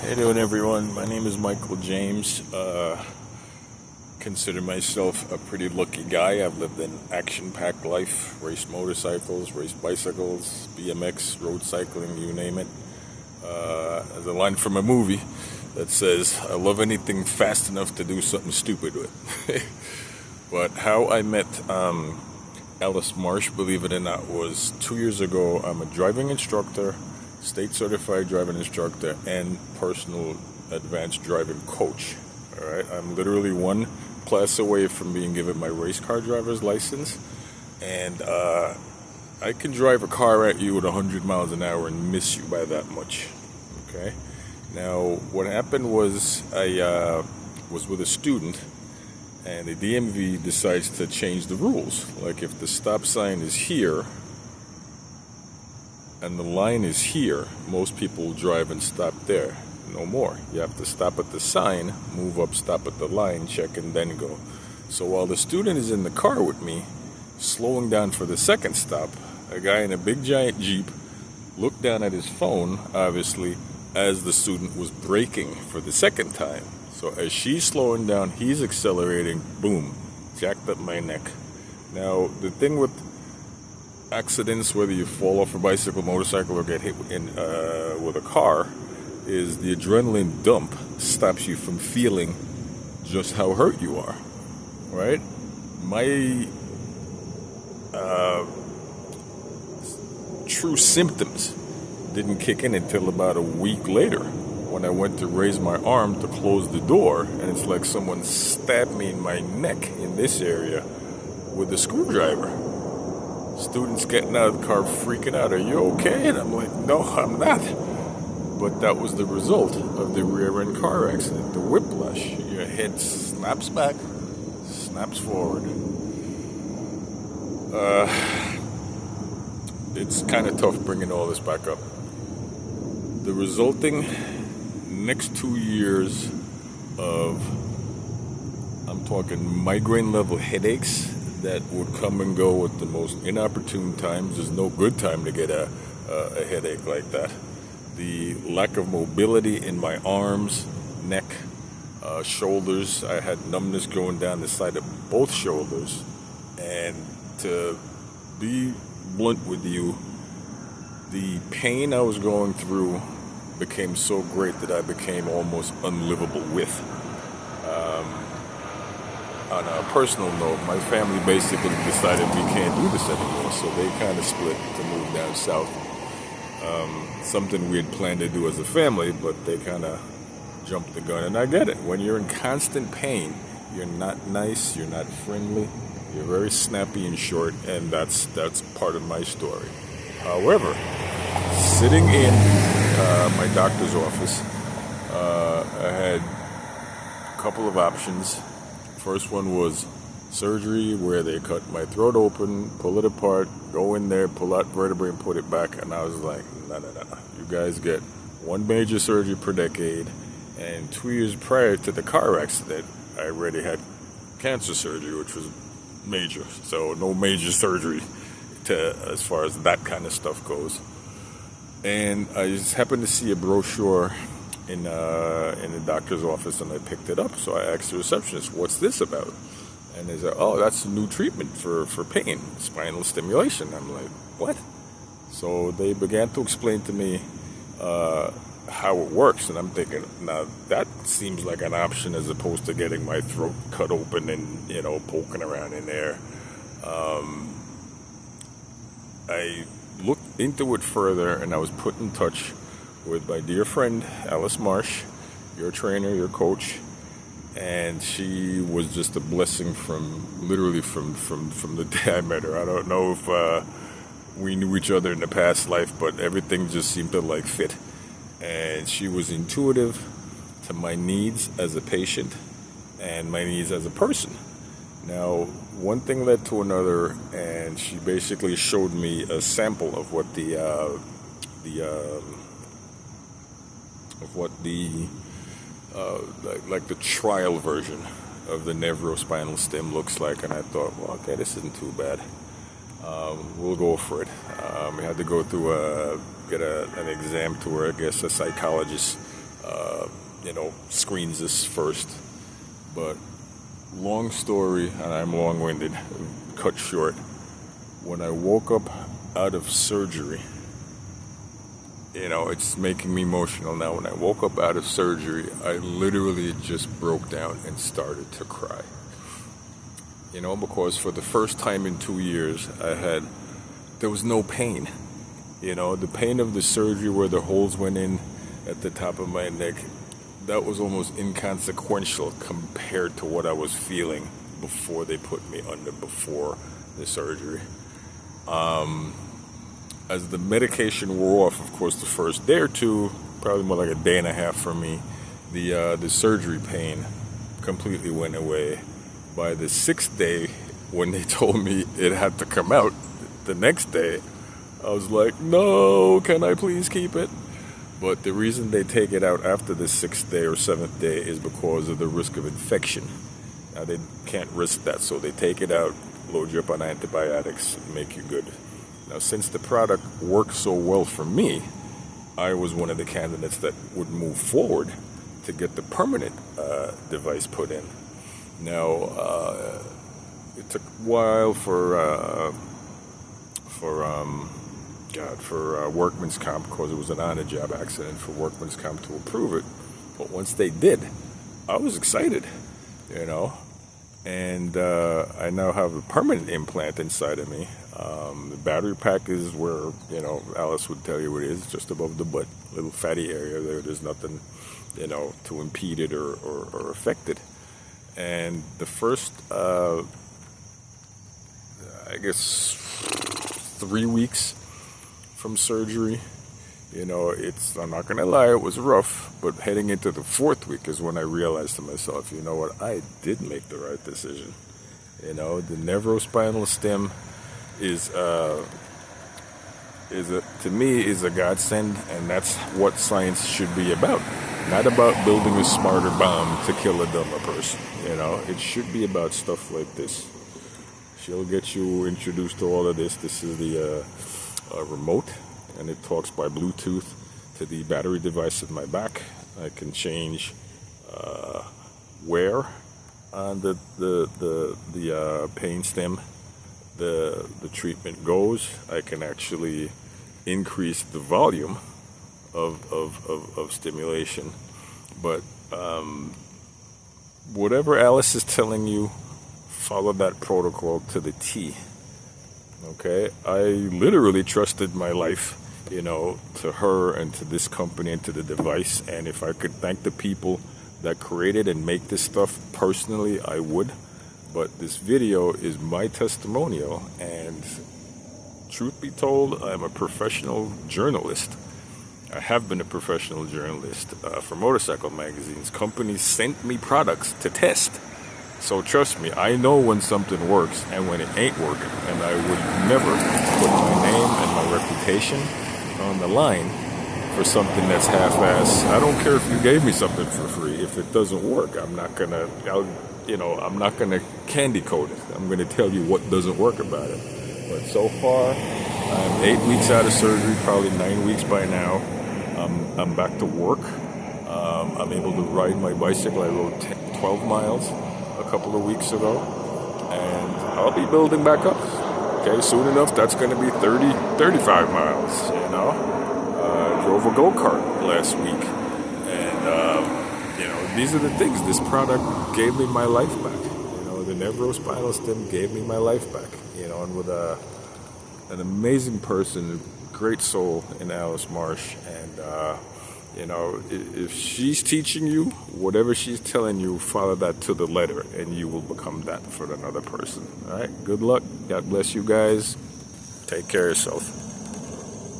Hey doing everyone, my name is Michael James. Consider myself a pretty lucky guy. I've lived an action-packed life, raced motorcycles, raced bicycles, BMX, road cycling, you name it. There's a line from a movie that says, I love anything fast enough to do something stupid with. But how I met Alice Marsh, believe it or not, was 2 years ago. I'm a driving instructor, state certified driving instructor, and personal advanced driving coach. All right, I'm literally one class away from being given my race car driver's license, and I can drive a car at you at 100 miles an hour and miss you by that much. Okay, now what happened was I was with a student, and the DMV decides to change the rules. Like if the stop sign is here and the line is here, most people drive and stop there. No more. You have to stop at the sign, move up, stop at the line, check, and then go. So while the student is in the car with me, slowing down for the second stop, a guy in a big giant Jeep looked down at his phone, obviously, as the student was braking for the second time. So as she's slowing down, he's accelerating, boom, jacked up my neck. Now, the thing with accidents, whether you fall off a bicycle, motorcycle, or get hit with a car, is the adrenaline dump stops you from feeling just how hurt you are, right? My true symptoms didn't kick in until about a week later, when I went to raise my arm to close the door, and it's like someone stabbed me in my neck in this area with a screwdriver. Students getting out of the car freaking out, are you okay? And I'm like, no, I'm not. But that was the result of the rear end car accident, the whiplash. Your head snaps back, snaps forward. It's kind of tough bringing all this back up. The resulting next 2 years of, I'm talking migraine level headaches that would come and go at the most inopportune times. There's no good time to get a headache like that. The lack of mobility in my arms, neck, shoulders. I had numbness going down the side of both shoulders. And to be blunt with you, the pain I was going through became so great that I became almost unlivable with. On a personal note, my family basically decided we can't do this anymore, so they kind of split to move down south. Something we had planned to do as a family, but they kind of jumped the gun. And I get it. When you're in constant pain, you're not nice, you're not friendly, you're very snappy and short, and that's part of my story. However, sitting in my doctor's office, I had a couple of options. First one was surgery, where they cut my throat open, pull it apart, go in there, pull out vertebrae and put it back. And I was like, no. You guys get one major surgery per decade. And 2 years prior to the car accident, I already had cancer surgery, which was major. So no major surgery as far as that kind of stuff goes. And I just happened to see a brochure in the doctor's office, and I picked it up. So I asked the receptionist, what's this about? And they said, oh, that's a new treatment for pain, spinal stimulation. I'm like, what? So they began to explain to me how it works, and I'm thinking, now that seems like an option as opposed to getting my throat cut open and, poking around in there. I looked into it further, and I was put in touch with my dear friend Alice Marsh, your trainer, your coach, and she was just a blessing from the day I met her. I don't know if we knew each other in the past life, but everything just seemed to fit. And she was intuitive to my needs as a patient and my needs as a person. Now, one thing led to another, and she basically showed me a sample of what the trial version of the NEVRO Spinal Stim looks like. And I thought, well, okay, this isn't too bad. We'll go for it. We had to go through get an exam to where I guess a psychologist screens this first. But long story, and I'm long-winded, cut short. When I woke up out of surgery, it's making me emotional now. When I woke up out of surgery, I literally just broke down and started to cry. Because for the first time in 2 years, there was no pain. The pain of the surgery where the holes went in at the top of my neck, that was almost inconsequential compared to what I was feeling before they put me under, before the surgery. As the medication wore off, of course, the first day or two, probably more like a day and a half for me, the surgery pain completely went away. By the 6th day, when they told me it had to come out the next day, I was like, no, can I please keep it? But the reason they take it out after the 6th day or 7th day is because of the risk of infection. Now, they can't risk that, so they take it out, load you up on antibiotics, make you good. Now, since the product worked so well for me, I was one of the candidates that would move forward to get the permanent device put in. Now, it took a while for workman's comp, because it was an on-the-job accident, for workman's comp to approve it. But once they did, I was excited, and I now have a permanent implant inside of me. The battery pack is where, Alice would tell you it is, just above the butt, little fatty area there. There's nothing, to impede it or affect it. And the first, 3 weeks from surgery, I'm not going to lie, it was rough, but heading into the 4th week is when I realized to myself, you know what, I did make the right decision. The NEVRO Spinal Stim to me is a godsend, and that's what science should be about. Not about building a smarter bomb to kill a dumber person. It should be about stuff like this. She'll get you introduced to all of this. This is the remote, and it talks by Bluetooth to the battery device at my back. I can change where on the pain stem the treatment goes. I can actually increase the volume of stimulation. But whatever Alice is telling you, follow that protocol to the T. Okay? I literally trusted my life, to her and to this company and to the device. And if I could thank the people that created and make this stuff personally, I would. But this video is my testimonial, and truth be told, I'm a professional journalist. I have been a professional journalist for motorcycle magazines. Companies sent me products to test. So trust me, I know when something works and when it ain't working. And I would never put my name and my reputation on the line for something that's half-assed. I don't care if you gave me something for free. If it doesn't work, I'm not gonna candy coat it. I'm gonna tell you what doesn't work about it. But so far, I'm 8 weeks out of surgery, probably 9 weeks by now. I'm back to work. I'm able to ride my bicycle. I rode 12 miles a couple of weeks ago, and I'll be building back up. Okay, soon enough, that's going to be 35 miles, drove a go-kart last week, and, these are the things. This product gave me my life back. The NEVRO Spinal Stim gave me my life back, and with an amazing person, great soul in Alice Marsh, and, if she's teaching you, whatever she's telling you, follow that to the letter, and you will become that for another person. All right, good luck. God bless you guys. Take care of yourself.